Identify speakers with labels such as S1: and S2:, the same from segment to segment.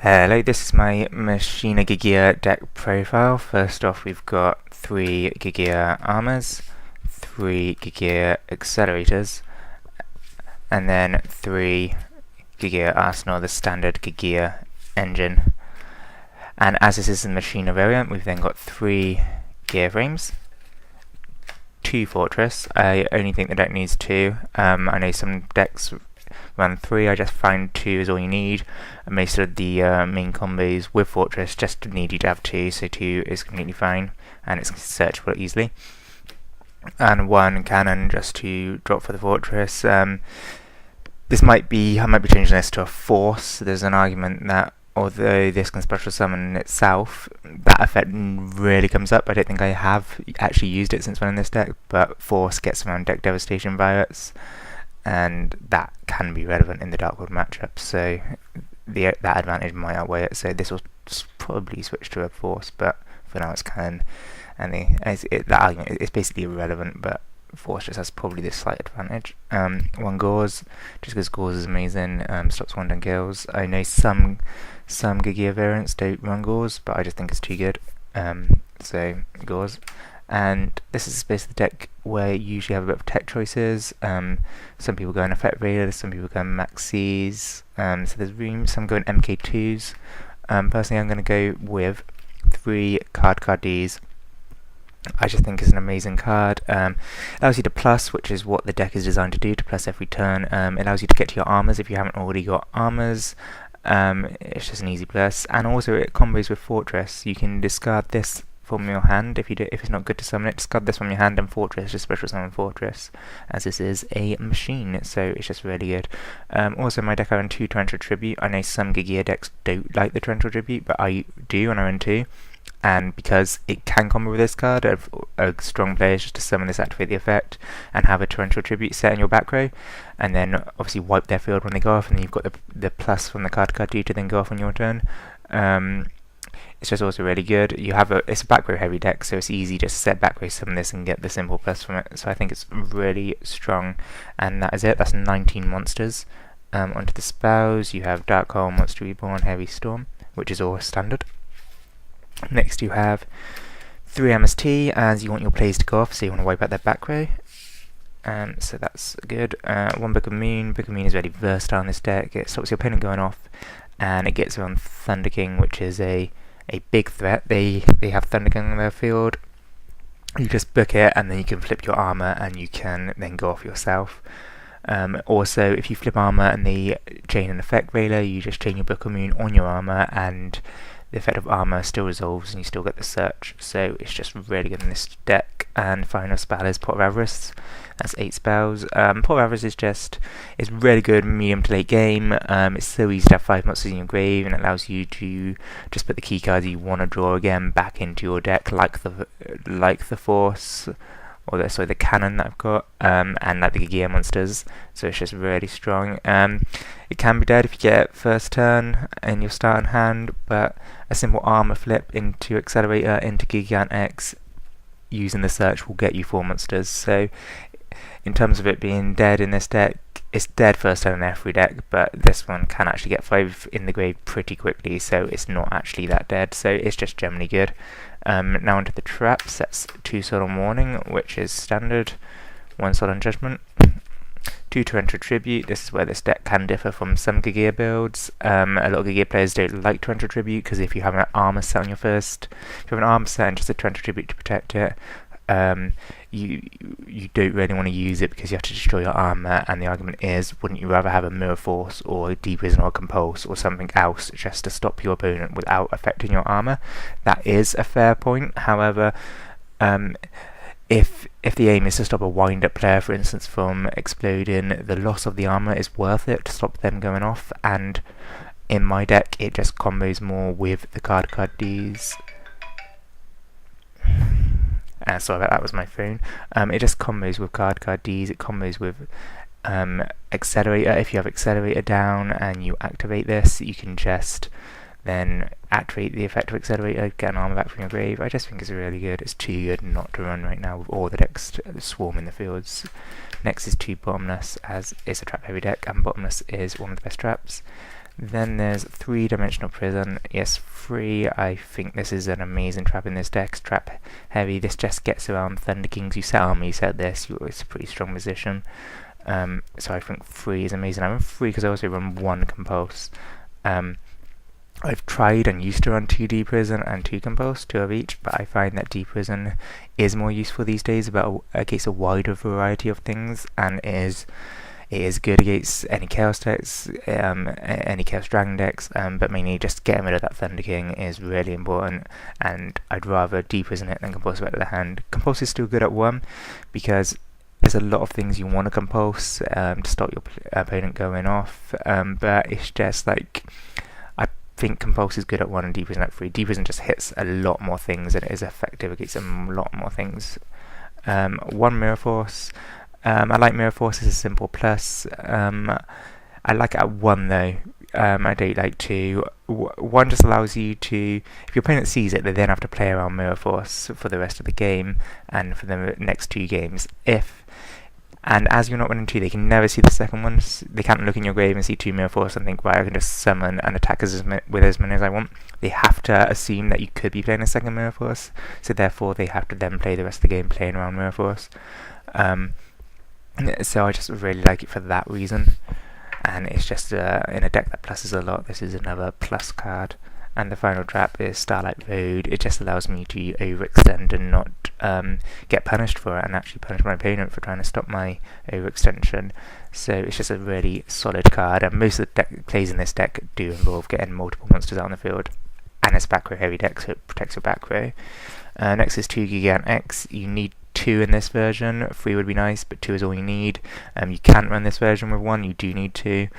S1: Hello, this is my Machina Geargia deck profile. First off, we've got 3 Geargia armors, 3 Geargia accelerators, and then 3 Geargia arsenal, the standard Geargia engine. And as this is the Machina variant, we've then got 3 gear frames, 2 fortress. I only think the deck needs 2. I know some decks run 3, I just find 2 is all you need. And most of the main combos with Fortress just need you to have 2, so 2 is completely fine, and it's searchable easily. And 1 cannon just to drop for the Fortress. I might be changing this to a Force. There's an argument that although this can special summon itself, that effect really comes up. I don't think I have actually used it since running this deck, but Force gets around deck devastation virus, and that can be relevant in the Dark World matchup, so that advantage might outweigh it. So this will probably switch to a Force, but for now it's cannon, and that argument is basically irrelevant, but Force just has probably this slight advantage. 1 Gauze, just because Gauze is amazing, stops 1-turn kills. I know some Geargia variants don't run Gauze, but I just think it's too good, so Gauze. And this is a space of the deck where you usually have a bit of tech choices. Some people go in Effect Raider, some people go in Maxis, so there's room. Some go in MK2s. Personally, I'm going to go with 3 card Ds. I just think it's an amazing card. Allows you to plus, which is what the deck is designed to do, to plus every turn. It allows you to get to your armors if you haven't already got armors. It's just an easy plus, and also it combos with Fortress. You can discard this from your hand if it's not good to summon it. Discard this from your hand, and Fortress, just special summon Fortress, as this is a machine, so it's just really good. Also, my deck I run 2 Torrential Tribute. I know some Geargia decks don't like the Torrential Tribute, but I do, and I run 2. And because it can combo with this card, a strong player is just to summon this, activate the effect, and have a Torrential Tribute set in your back row, and then obviously wipe their field when they go off, and then you've got the plus from the card D to then go off on your turn. It's just also really good. It's a back row heavy deck, so it's easy just to set back row, summon this, and get the simple plus from it. So I think it's really strong, and that is it. That's 19 monsters. Onto the spells, you have Dark Hole, Monster Reborn, Heavy Storm, which is all standard. Next you have 3 MST, as you want your plays to go off, so you want to wipe out their back row. So that's good. 1 Book of Moon. Book of Moon is really versatile in this deck. It stops your opponent going off, and it gets around Thunder King, which is a big threat. They have Thunder King on their field. You just book it, and then you can flip your armor, and you can then go off yourself. Also, if you flip armor and they chain an effect railer, you just chain your Book of Moon on your armor, and the effect of armor still resolves, and you still get the search. So it's just really good in this deck. And final spell is Pot of Avarice. That's 8 spells. Pot of Avarice is really good medium to late game. It's so easy to have 5 monsters in your grave, and it allows you to just put the key cards you want to draw again back into your deck, like the Force, or the cannon that I've got, and like the Geargia monsters. So it's just really strong. It can be dead if you get first turn in your starting hand, but a simple armor flip into Accelerator into Gigant X using the search will get you 4 monsters. So in terms of it being dead in this deck, it's dead first turn in every deck, but this one can actually get 5 in the grave pretty quickly, so it's not actually that dead, so it's just generally good. Now onto the traps. That's 2 Solemn Warning, which is standard, 1 Solemn Judgment, 2 Torrential Tribute. This is where this deck can differ from some Geargia builds. A lot of Geargia players don't like Torrential Tribute, because if you have an armor set on your first, if you have an armor set and just a Torrential Tribute to protect it, you don't really want to use it because you have to destroy your armor, and the argument is, wouldn't you rather have a Mirror Force or a Deprison or a Compulse or something else just to stop your opponent without affecting your armor? That is a fair point. However, if the aim is to stop a wind-up player, for instance, from exploding, the loss of the armor is worth it to stop them going off, and in my deck it just combos more with the card Ds. Sorry, that was my phone. It just combos with card Ds. It combos with Accelerator. If you have Accelerator down and you activate this, you can just then activate the effect of Accelerator, get an armor back from your grave. I just think it's really good. It's too good not to run right now with all the decks swarming the fields. Next is 2 Bottomless, as it's a trap heavy deck, and Bottomless is one of the best traps. Then there's three-dimensional prison. Yes, free. I think this is an amazing trap in this deck. It's trap heavy. This just gets around Thunder Kings. You set army, you set this. It's a pretty strong position. So I think free is amazing. I run free because I also run one compulse. I've tried and used to run 2 D prison and 2 compulse, 2 of each, but I find that D prison is more useful these days against a wider variety of things, and it is good against any chaos decks, any chaos dragon decks, but mainly just getting rid of that Thunder King is really important, and I'd rather D prison it than compulse it out of the hand. Compulse is still good at 1 because there's a lot of things you want to compulse to stop your opponent going off, but it's just like, I think compulse is good at 1 and D prison at 3. D prison just hits a lot more things and it is effective against a lot more things. 1 Mirror Force. I like Mirror Force as a simple plus. I like it at 1 though. I don't like 2. 1 just allows you to, if your opponent sees it, they then have to play around Mirror Force for the rest of the game and for the next 2 games. And as you're not running 2, they can never see the second one. They can't look in your grave and see 2 Mirror Force and think, right, I can just summon and attack with as many as I want. They have to assume that you could be playing a second Mirror Force, so therefore they have to then play the rest of the game playing around Mirror Force. So I just really like it for that reason. And it's just in a deck that pluses a lot, this is another plus card. And the final trap is Starlight Road. It just allows me to overextend and not get punished for it, and actually punish my opponent for trying to stop my overextension. So it's just a really solid card, and most of the plays in this deck do involve getting multiple monsters out on the field. And it's a back row heavy deck, so it protects your back row. Next is 2 Gigant X. You need 2 in this version. 3 would be nice, but 2 is all you need. You can't run this version with 1, you do need 2.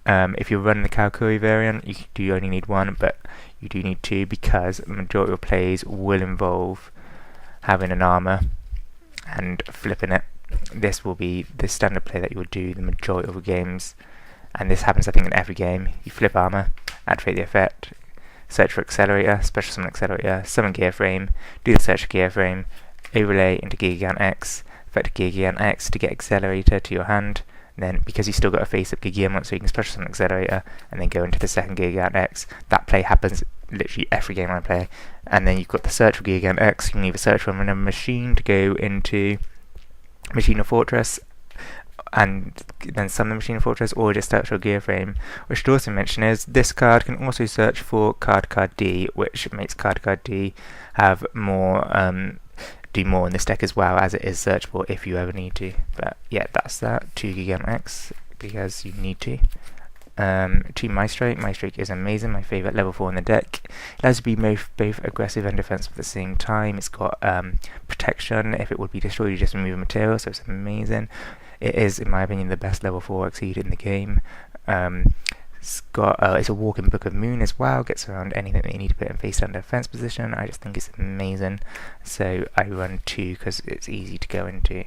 S1: If you're running the Kaukuri variant, you do only need 1, but you do need 2 because the majority of plays will involve having an armor and flipping it. This will be the standard play that you will do the majority of the games, and this happens I think in every game. You flip armor, activate the effect, search for accelerator, special summon accelerator, summon gear frame, do the search for gear frame, overlay into Gigant X, effect Gigant X to get accelerator to your hand. Then, because you still got a face-up Geargia monster, you can special summon Accelerator, and then go into the second Gigant X. That play happens literally every game I play. And then you've got the search for Gigant X. You can either search for another machine to go into Machina Fortress, and then summon the Machina Fortress, or just search for Gear Frame. What I should also mention is, this card can also search for Card D, which makes Card D have more do more in this deck as well, as it is searchable if you ever need to. But yeah, that's that. 2 Gigant X because you need to. 2 Maestro. Maestro is amazing, my favourite level 4 in the deck. It allows you to be both aggressive and defensive at the same time. It's got protection. If it would be destroyed, you just remove a material, so it's amazing. It is, in my opinion, the best level 4 Exceed in the game. It's a walking Book of Moon as well, gets around anything that you need to put in face down defense position. I just think it's amazing, so I run 2 because it's easy to go into.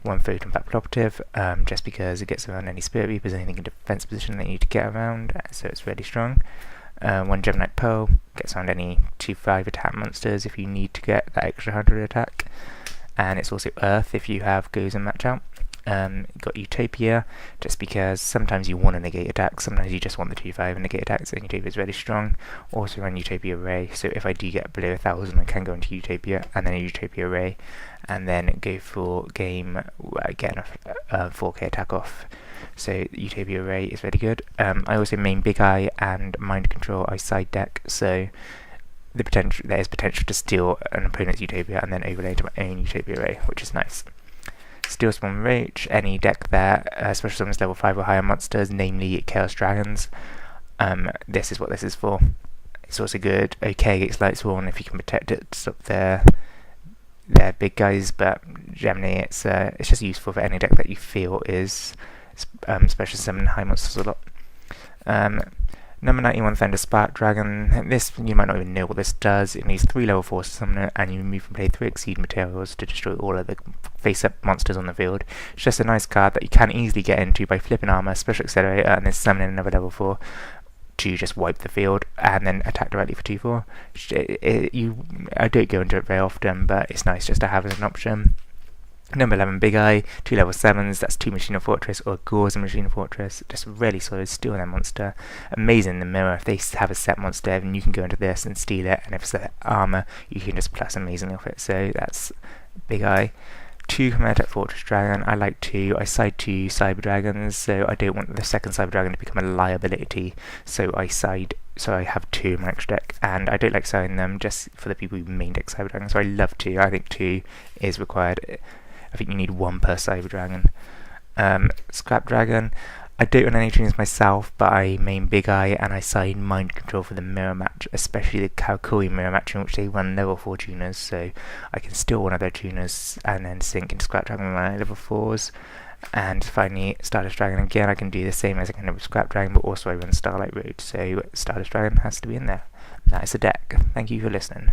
S1: 1 Photon Pack Operative, just because it gets around any Spirit Reapers, anything in defense position that you need to get around, so it's really strong. 1 Gemini Pearl, gets around any 2/5 attack monsters if you need to get that extra 100 attack, and it's also Earth if you have Goes and Match Out. Got Utopia, just because sometimes you want to negate attacks, sometimes you just want the 2/5 and negate attacks, and Utopia is really strong. Also run Utopia Ray, so if I do get below 1000 I can go into Utopia, and then a Utopia Ray, and then go for game, again a 4k attack off. So Utopia Ray is really good. I also main Big Eye and Mind Control I side deck, so there is potential to steal an opponent's Utopia and then overlay to my own Utopia Ray, which is nice. Steel Spawn Rage, any deck that special summons level 5 or higher monsters, namely Chaos Dragons. This is what this is for. It's also good, okay, against Light Sworn if you can protect it, stop their big guys, but generally it's just useful for any deck that you feel is special summon high monsters a lot. Number 91 Thunder Spark Dragon. This, you might not even know what this does. It needs 3 level 4 to summon it, and you remove from play 3 Exceed materials to destroy all of the face-up monsters on the field. It's just a nice card that you can easily get into by flipping armor, special accelerator, and then summoning another level 4 to just wipe the field, and then attack directly for 2/4. I don't go into it very often, but it's nice just to have as an option. Number 11, Big Eye, 2 level 7s, that's 2 Machina Fortress or Gauze and Machina Fortress, just really solid, steal their monster. Amazing in the mirror, if they have a set monster, then you can go into this and steal it, and if it's their armor, you can just plus amazingly off it, so that's Big Eye. 2 Command Attack Fortress Dragon, I like 2, I side 2 Cyber Dragons, so I don't want the second Cyber Dragon to become a liability, so I have 2 in my extra deck, and I don't like siding them just for the people who main deck Cyber Dragon, so I love 2, I think 2 is required. I think you need 1 per Cyber Dragon. Scrap Dragon, I don't own any tuners myself, but I main Big Eye and I side Mind Control for the mirror match, especially the Kaukui mirror match in which they run level 4 tuners, so I can steal one of their tuners and then sink into Scrap Dragon with my level 4s. And finally, Stardust Dragon, again I can do the same as I can with Scrap Dragon, but also I run Starlight Road, so Stardust Dragon has to be in there. That is the deck. Thank you for listening.